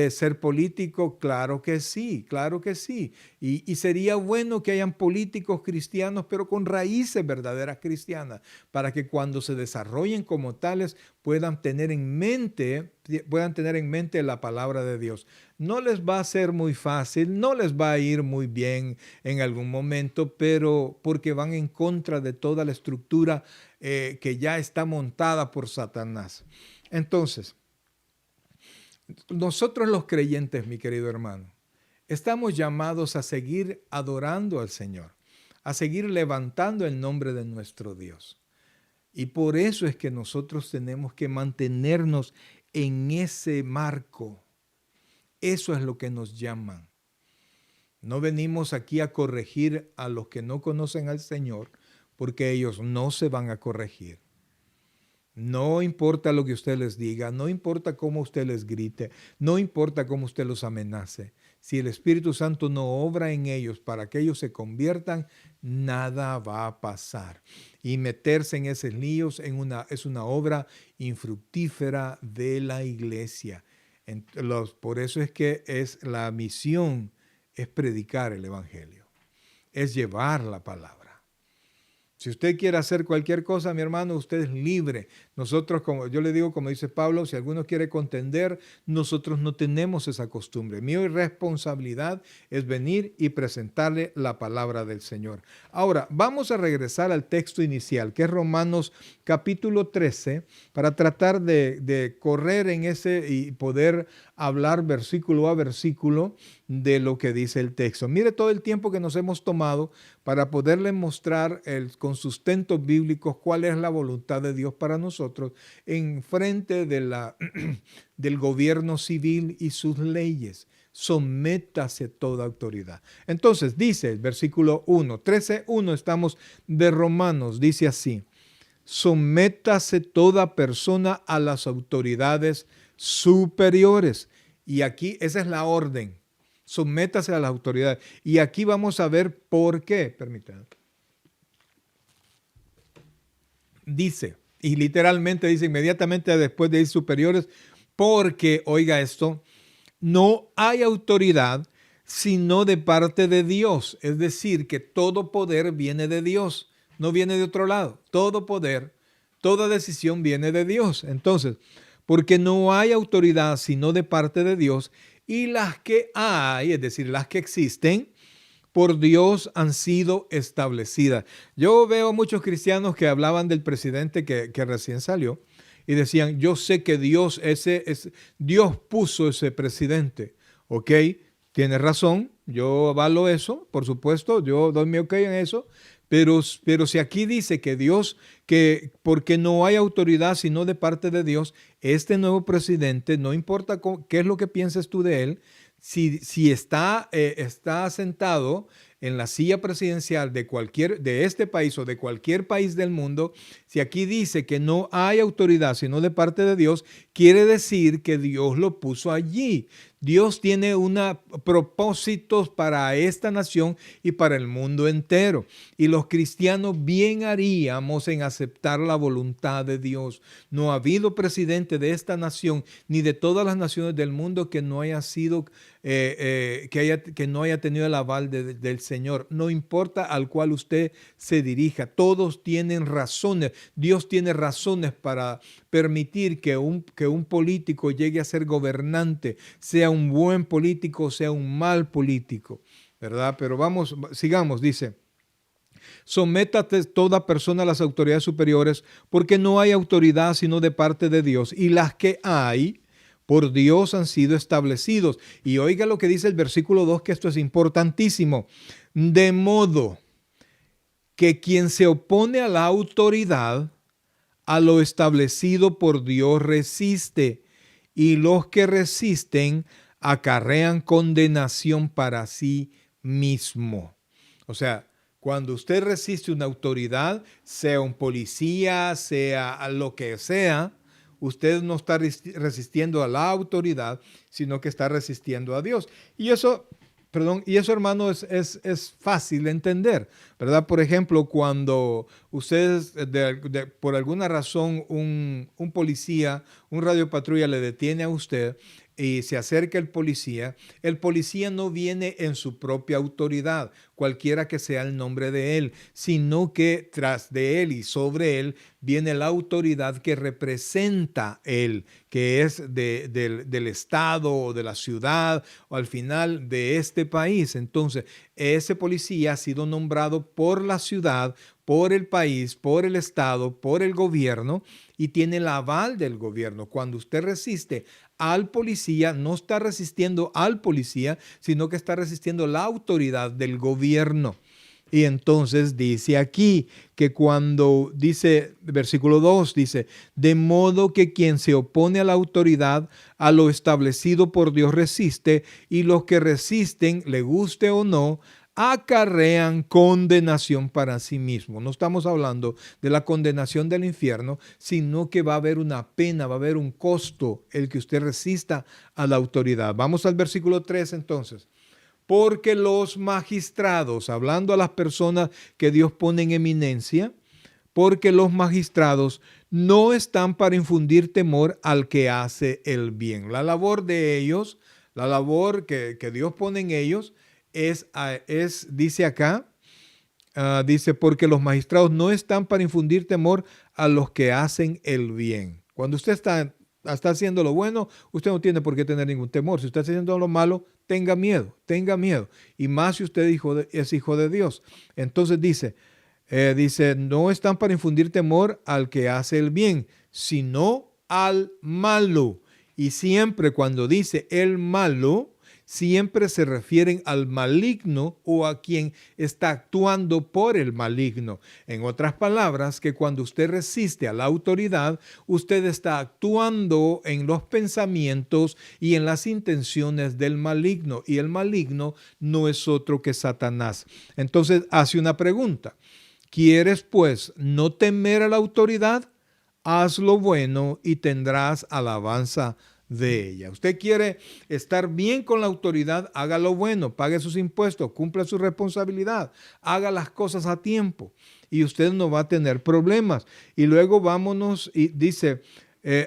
ser político? Claro que sí, claro que sí. Y sería bueno que hayan políticos cristianos, pero con raíces verdaderas cristianas, para que cuando se desarrollen como tales puedan tener en mente la palabra de Dios. No les va a ser muy fácil, no les va a ir muy bien en algún momento, pero porque van en contra de toda la estructura que ya está montada por Satanás. Entonces, nosotros los creyentes, mi querido hermano, estamos llamados a seguir adorando al Señor, a seguir levantando el nombre de nuestro Dios. Y por eso es que nosotros tenemos que mantenernos en ese marco. Eso es lo que nos llaman. No venimos aquí a corregir a los que no conocen al Señor, porque ellos no se van a corregir. No importa lo que usted les diga, no importa cómo usted les grite, no importa cómo usted los amenace. Si el Espíritu Santo no obra en ellos para que ellos se conviertan, nada va a pasar. Y meterse en esos líos es una obra infructífera de la iglesia. Por eso es que la misión es predicar el evangelio, es llevar la palabra. Si usted quiere hacer cualquier cosa, mi hermano, usted es libre. Nosotros, como yo le digo, como dice Pablo, si alguno quiere contender, nosotros no tenemos esa costumbre. Mi responsabilidad es venir y presentarle la palabra del Señor. Ahora, vamos a regresar al texto inicial, que es Romanos capítulo 13, para tratar de correr en ese y poder hablar versículo a versículo de lo que dice el texto. Mire todo el tiempo que nos hemos tomado para poderle mostrar con sustentos bíblicos cuál es la voluntad de Dios para nosotros en frente del gobierno civil y sus leyes. Sométase toda autoridad. Entonces dice el versículo 1, 13:1, estamos de Romanos, dice así: sométase toda persona a las autoridades superiores. Y aquí esa es la orden. Sométase a las autoridades. Y aquí vamos a ver por qué. Permítanme. Dice, y literalmente dice inmediatamente después de ir superiores, porque, oiga esto, no hay autoridad sino de parte de Dios. Es decir, que todo poder viene de Dios, no viene de otro lado. Todo poder, toda decisión viene de Dios. Entonces, porque no hay autoridad sino de parte de Dios, y las que hay, es decir, las que existen, por Dios han sido establecidas. Yo veo muchos cristianos que hablaban del presidente que recién salió y decían, yo sé que Dios puso ese presidente. Ok, tiene razón, yo avalo eso, por supuesto, yo doy mi ok en eso, pero si aquí dice que Dios, que porque no hay autoridad sino de parte de Dios, este nuevo presidente, no importa qué es lo que pienses tú de él, si está sentado en la silla presidencial de este país o de cualquier país del mundo, si aquí dice que no hay autoridad sino de parte de Dios, quiere decir que Dios lo puso allí. Dios tiene propósitos para esta nación y para el mundo entero. Y los cristianos bien haríamos en aceptar la voluntad de Dios. No ha habido presidente de esta nación ni de todas las naciones del mundo que no haya sido, que no haya tenido el aval del Señor. No importa al cual usted se dirija, todos tienen razones. Dios tiene razones para permitir que un político llegue a ser gobernante, sea un buen político, sea un mal político, ¿verdad? Pero sigamos, dice, sométate toda persona a las autoridades superiores, porque no hay autoridad sino de parte de Dios, y las que hay por Dios han sido establecidos. Y oiga lo que dice el versículo 2, que esto es importantísimo. De modo que quien se opone a la autoridad, a lo establecido por Dios resiste, y los que resisten acarrean condenación para sí mismo. O sea, cuando usted resiste una autoridad, sea un policía, sea lo que sea, usted no está resistiendo a la autoridad, sino que está resistiendo a Dios. Y eso, hermano, es fácil de entender, ¿verdad? Por ejemplo, cuando ustedes, por alguna razón, un policía, un radiopatrulla le detiene a usted y se acerca el policía no viene en su propia autoridad, cualquiera que sea el nombre de él, sino que tras de él y sobre él viene la autoridad que representa él, que es del estado o de la ciudad o al final de este país. Entonces, ese policía ha sido nombrado por la ciudad, por el país, por el estado, por el gobierno y tiene el aval del gobierno. Cuando usted resiste al policía, no está resistiendo al policía, sino que está resistiendo la autoridad del gobierno. Y entonces dice aquí que cuando dice, versículo 2, dice, de modo que quien se opone a la autoridad, a lo establecido por Dios resiste, y los que resisten, le guste o no, acarrean condenación para sí mismo. No estamos hablando de la condenación del infierno, sino que va a haber una pena, va a haber un costo el que usted resista a la autoridad. Vamos al versículo 3 entonces. Porque los magistrados, hablando a las personas que Dios pone en eminencia, porque los magistrados no están para infundir temor al que hace el bien. La labor de ellos, la labor que Dios pone en ellos, dice acá, dice, porque los magistrados no están para infundir temor a los que hacen el bien. Cuando usted está haciendo lo bueno, usted no tiene por qué tener ningún temor. Si usted está haciendo lo malo, tenga miedo, tenga miedo. Y más si usted es hijo de Dios. Entonces dice, no están para infundir temor al que hace el bien, sino al malo. Y siempre cuando dice el malo, siempre se refieren al maligno o a quien está actuando por el maligno. En otras palabras, que cuando usted resiste a la autoridad, usted está actuando en los pensamientos y en las intenciones del maligno. Y el maligno no es otro que Satanás. Entonces hace una pregunta. ¿Quieres pues no temer a la autoridad? Haz lo bueno y tendrás alabanza de ella. Usted quiere estar bien con la autoridad, haga lo bueno, pague sus impuestos, cumpla su responsabilidad, haga las cosas a tiempo y usted no va a tener problemas. Y luego vámonos y dice,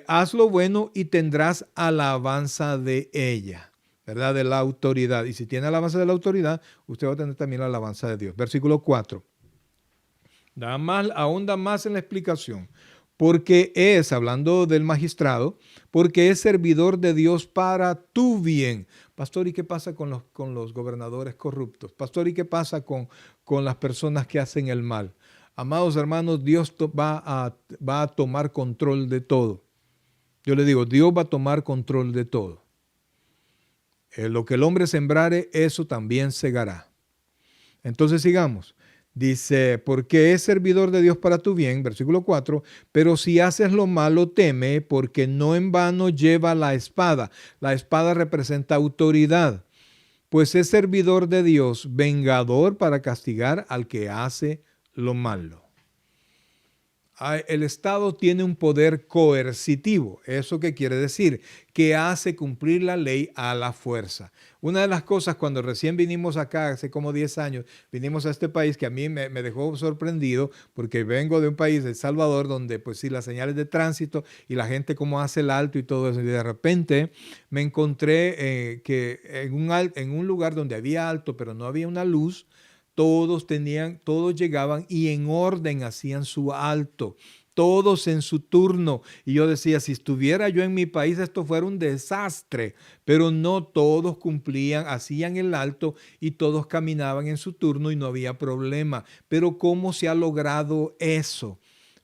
haz lo bueno y tendrás alabanza de ella, ¿verdad? De la autoridad. Y si tiene alabanza de la autoridad, usted va a tener también la alabanza de Dios. Versículo 4. Ahonda más en la explicación. Porque hablando del magistrado, porque es servidor de Dios para tu bien. Pastor, ¿y qué pasa con los gobernadores corruptos? Pastor, ¿y qué pasa con las personas que hacen el mal? Amados hermanos, Dios va a tomar control de todo. Yo le digo, Dios va a tomar control de todo. Lo que el hombre sembrare, eso también segará. Entonces sigamos. Dice, porque es servidor de Dios para tu bien, versículo 4, pero si haces lo malo, teme, porque no en vano lleva la espada. La espada representa autoridad, pues es servidor de Dios, vengador para castigar al que hace lo malo. El Estado tiene un poder coercitivo. ¿Eso qué quiere decir? Que hace cumplir la ley a la fuerza. Una de las cosas cuando recién vinimos acá, hace como 10 años, vinimos a este país que a mí me dejó sorprendido porque vengo de un país, El Salvador, donde pues sí, las señales de tránsito y la gente cómo hace el alto y todo eso. Y de repente me encontré que en un lugar donde había alto pero no había una luz, todos llegaban y en orden hacían su alto, todos en su turno. Y yo decía, si estuviera yo en mi país, esto fuera un desastre, pero no todos cumplían, hacían el alto y todos caminaban en su turno y no había problema. Pero ¿cómo se ha logrado eso?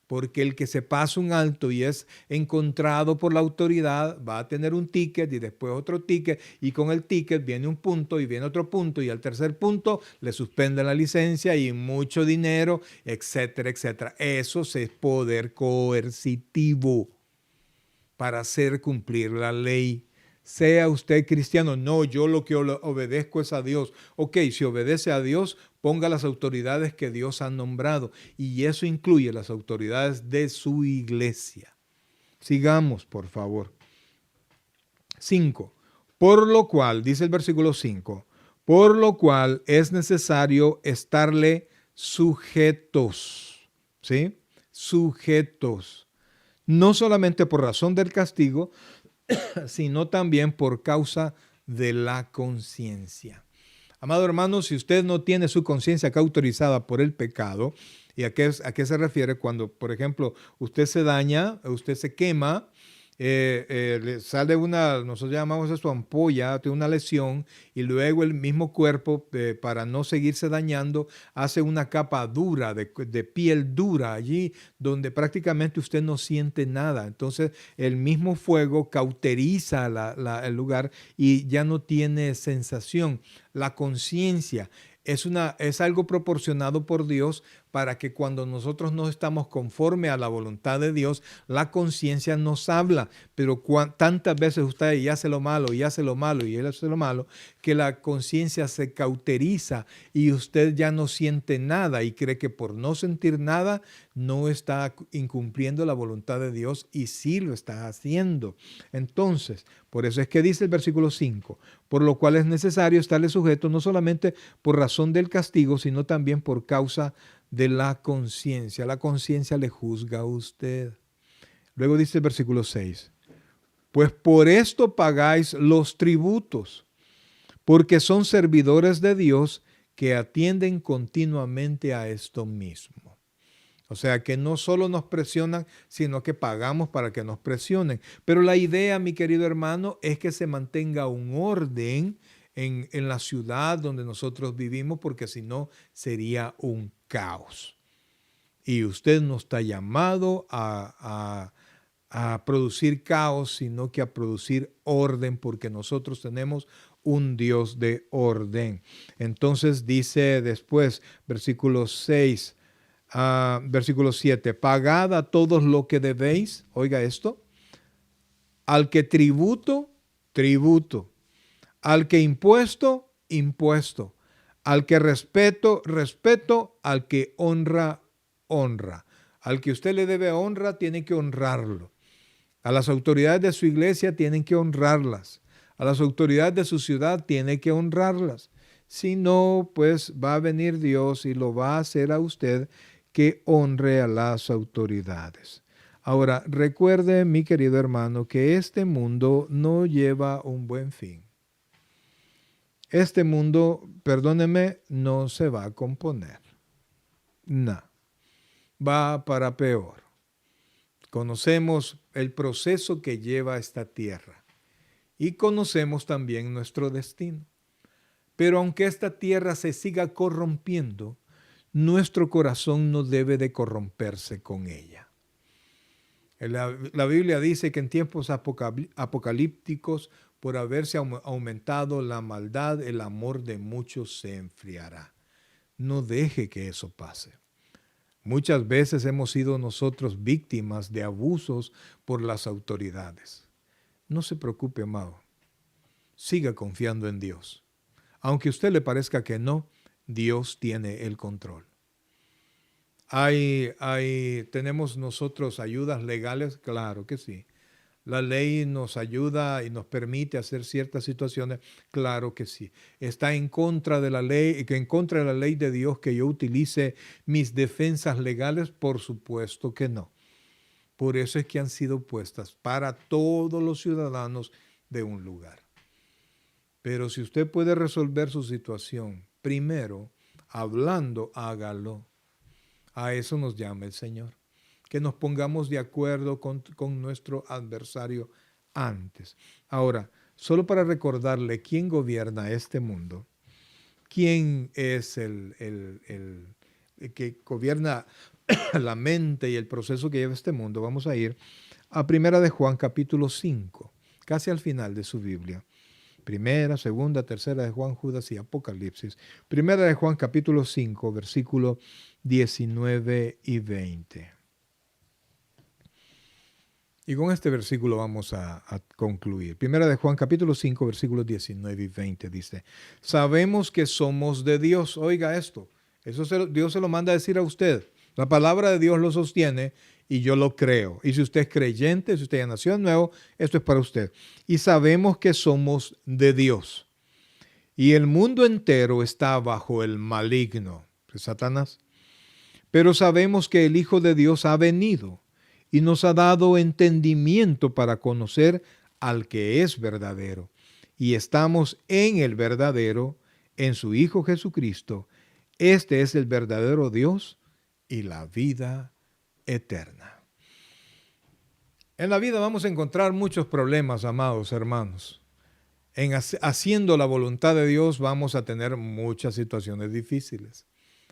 Porque el que se pasa un alto y es encontrado por la autoridad va a tener un ticket y después otro ticket y con el ticket viene un punto y viene otro punto y al tercer punto le suspenden la licencia y mucho dinero, etcétera, etcétera. Eso es poder coercitivo para hacer cumplir la ley. Sea usted cristiano, no, yo lo que obedezco es a Dios. Ok, si obedece a Dios, ponga las autoridades que Dios ha nombrado y eso incluye las autoridades de su iglesia. Sigamos, por favor. 5. Por lo cual, dice el versículo 5, por lo cual es necesario estarle sujetos, ¿sí? Sujetos. No solamente por razón del castigo, sino también por causa de la conciencia. Amado hermano, si usted no tiene su conciencia cauterizada por el pecado, ¿y a qué se refiere? Cuando, por ejemplo, usted se daña, usted se quema, le sale nosotros llamamos eso ampolla, tiene una lesión y luego el mismo cuerpo, para no seguirse dañando, hace una capa dura, de piel dura allí donde prácticamente usted no siente nada. Entonces el mismo fuego cauteriza el lugar y ya no tiene sensación. La conciencia es algo proporcionado por Dios para que cuando nosotros no estamos conforme a la voluntad de Dios, la conciencia nos habla. Pero tantas veces usted y hace lo malo, y hace lo malo, y él hace lo malo, que la conciencia se cauteriza y usted ya no siente nada y cree que por no sentir nada no está incumpliendo la voluntad de Dios y sí lo está haciendo. Entonces, por eso es que dice el versículo 5, por lo cual es necesario estarle sujeto no solamente por razón del castigo, sino también por causa de la conciencia. La conciencia le juzga a usted. Luego dice el versículo 6, pues por esto pagáis los tributos, porque son servidores de Dios que atienden continuamente a esto mismo. O sea que no solo nos presionan, sino que pagamos para que nos presionen. Pero la idea, mi querido hermano, es que se mantenga un orden en la ciudad donde nosotros vivimos, porque si no sería un caos. Y usted no está llamado a producir caos, sino que a producir orden, porque nosotros tenemos un Dios de orden. Entonces dice después, versículo 6, versículo 7, pagad a todos lo que debéis, oiga esto, al que tributo, tributo, al que impuesto, impuesto, al que respeto, respeto, al que honra, honra. Al que usted le debe honra, tiene que honrarlo. A las autoridades de su iglesia tienen que honrarlas. A las autoridades de su ciudad tiene que honrarlas. Si no, pues va a venir Dios y lo va a hacer a usted que honre a las autoridades. Ahora, recuerde, mi querido hermano, que este mundo no lleva un buen fin. Este mundo, perdóneme, no se va a componer. No, va para peor. Conocemos el proceso que lleva esta tierra y conocemos también nuestro destino. Pero aunque esta tierra se siga corrompiendo, nuestro corazón no debe de corromperse con ella. La Biblia dice que en tiempos apocalípticos, por haberse aumentado la maldad, el amor de muchos se enfriará. No deje que eso pase. Muchas veces hemos sido nosotros víctimas de abusos por las autoridades. No se preocupe, amado. Siga confiando en Dios. Aunque a usted le parezca que no, Dios tiene el control. ¿Tenemos nosotros ayudas legales? Claro que sí. La ley nos ayuda y nos permite hacer ciertas situaciones. Claro que sí. ¿Está en contra de la ley, en contra de la ley de Dios que yo utilice mis defensas legales? Por supuesto que no. Por eso es que han sido puestas para todos los ciudadanos de un lugar. Pero si usted puede resolver su situación, primero, hablando, hágalo. A eso nos llama el Señor. Que nos pongamos de acuerdo con nuestro adversario antes. Ahora, solo para recordarle quién gobierna este mundo, quién es el que gobierna la mente y el proceso que lleva este mundo, vamos a ir a Primera de Juan capítulo 5, casi al final de su Biblia. Primera, segunda, tercera de Juan, Judas y Apocalipsis. Primera de Juan capítulo 5, versículos 19 y 20. Y con este versículo vamos a concluir. Primera de Juan capítulo 5, versículos 19 y 20 dice: sabemos que somos de Dios. Oiga esto, Dios se lo manda a decir a usted. La palabra de Dios lo sostiene y yo lo creo. Y si usted es creyente, si usted ya nació de nuevo, esto es para usted. Y sabemos que somos de Dios. Y el mundo entero está bajo el maligno, Satanás. Pero sabemos que el Hijo de Dios ha venido y nos ha dado entendimiento para conocer al que es verdadero. Y estamos en el verdadero, en su Hijo Jesucristo. Este es el verdadero Dios y la vida eterna. En la vida vamos a encontrar muchos problemas, amados hermanos. Haciendo la voluntad de Dios vamos a tener muchas situaciones difíciles.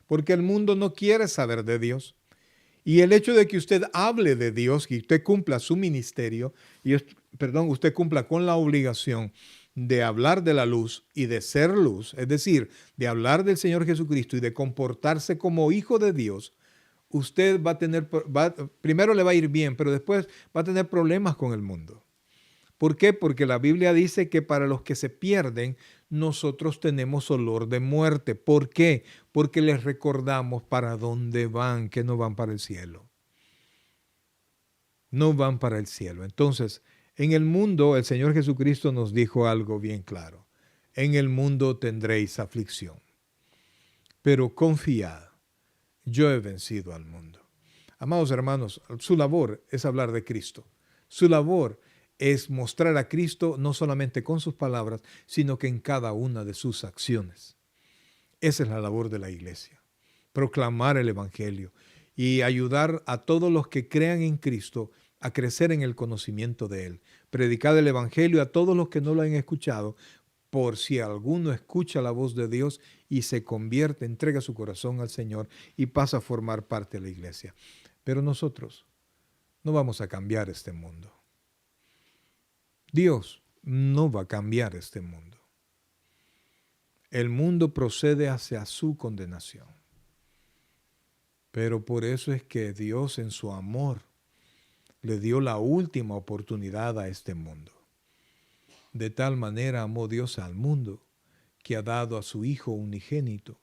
Porque el mundo no quiere saber de Dios. Y el hecho de que usted hable de Dios, que usted cumpla su ministerio, usted cumpla con la obligación de hablar de la luz y de ser luz, es decir, de hablar del Señor Jesucristo y de comportarse como hijo de Dios, usted primero le va a ir bien, pero después va a tener problemas con el mundo. ¿Por qué? Porque la Biblia dice que para los que se pierden, nosotros tenemos olor de muerte. ¿Por qué? Porque les recordamos para dónde van, que no van para el cielo. No van para el cielo. Entonces, en el mundo, el Señor Jesucristo nos dijo algo bien claro. En el mundo tendréis aflicción. Pero confiad, yo he vencido al mundo. Amados hermanos, su labor es hablar de Cristo. Su labor es mostrar a Cristo no solamente con sus palabras, sino que en cada una de sus acciones. Esa es la labor de la iglesia. Proclamar el Evangelio y ayudar a todos los que crean en Cristo a crecer en el conocimiento de Él. Predicar el Evangelio a todos los que no lo han escuchado, por si alguno escucha la voz de Dios y se convierte, entrega su corazón al Señor y pasa a formar parte de la iglesia. Pero nosotros no vamos a cambiar este mundo. Dios no va a cambiar este mundo. El mundo procede hacia su condenación. Pero por eso es que Dios en su amor le dio la última oportunidad a este mundo. De tal manera amó Dios al mundo que ha dado a su Hijo unigénito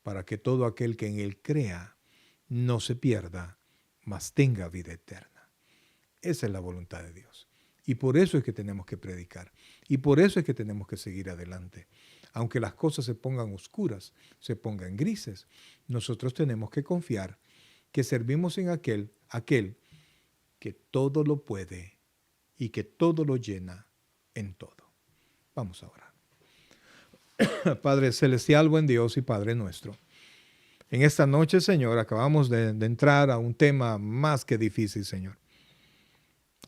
para que todo aquel que en Él crea no se pierda, mas tenga vida eterna. Esa es la voluntad de Dios. Y por eso es que tenemos que predicar. Y por eso es que tenemos que seguir adelante. Aunque las cosas se pongan oscuras, se pongan grises, nosotros tenemos que confiar que servimos en aquel que todo lo puede y que todo lo llena en todo. Vamos a orar. Padre Celestial, buen Dios y Padre nuestro. En esta noche, Señor, acabamos de entrar a un tema más que difícil, Señor.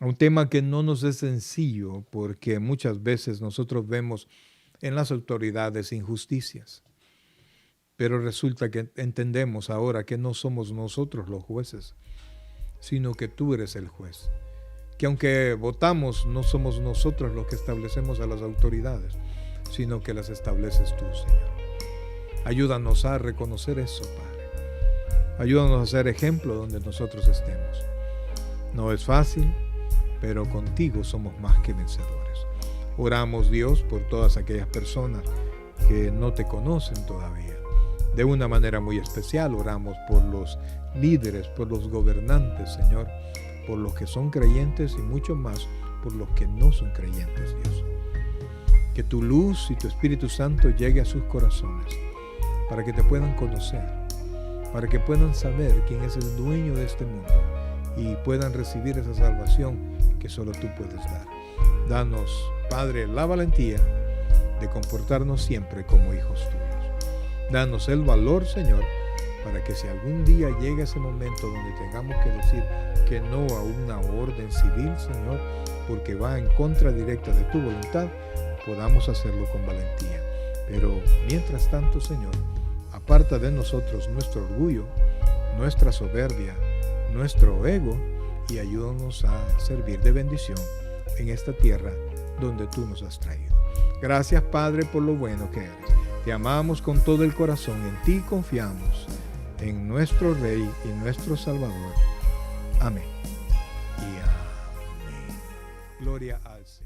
Un tema que no nos es sencillo porque muchas veces nosotros vemos en las autoridades injusticias. Pero resulta que entendemos ahora que no somos nosotros los jueces, sino que tú eres el juez. Que aunque votamos, no somos nosotros los que establecemos a las autoridades, sino que las estableces tú, Señor. Ayúdanos a reconocer eso, Padre. Ayúdanos a ser ejemplo donde nosotros estemos. No es fácil, pero contigo somos más que vencedores. Oramos, Dios, por todas aquellas personas que no te conocen todavía. De una manera muy especial oramos por los líderes, por los gobernantes, Señor, por los que son creyentes y mucho más por los que no son creyentes, Dios. Que tu luz y tu Espíritu Santo llegue a sus corazones para que te puedan conocer, para que puedan saber quién es el dueño de este mundo y puedan recibir esa salvación que solo tú puedes dar. Danos, Padre, la valentía de comportarnos siempre como hijos tuyos. Danos el valor, Señor, para que si algún día llega ese momento donde tengamos que decir que no a una orden civil, Señor, porque va en contra directa de tu voluntad, podamos hacerlo con valentía. Pero mientras tanto, Señor, aparta de nosotros nuestro orgullo, nuestra soberbia, nuestro ego, y ayúdanos a servir de bendición en esta tierra donde tú nos has traído. Gracias, Padre, por lo bueno que eres. Te amamos con todo el corazón, en ti confiamos, en nuestro Rey y nuestro Salvador. Amén y amén. Gloria al Señor.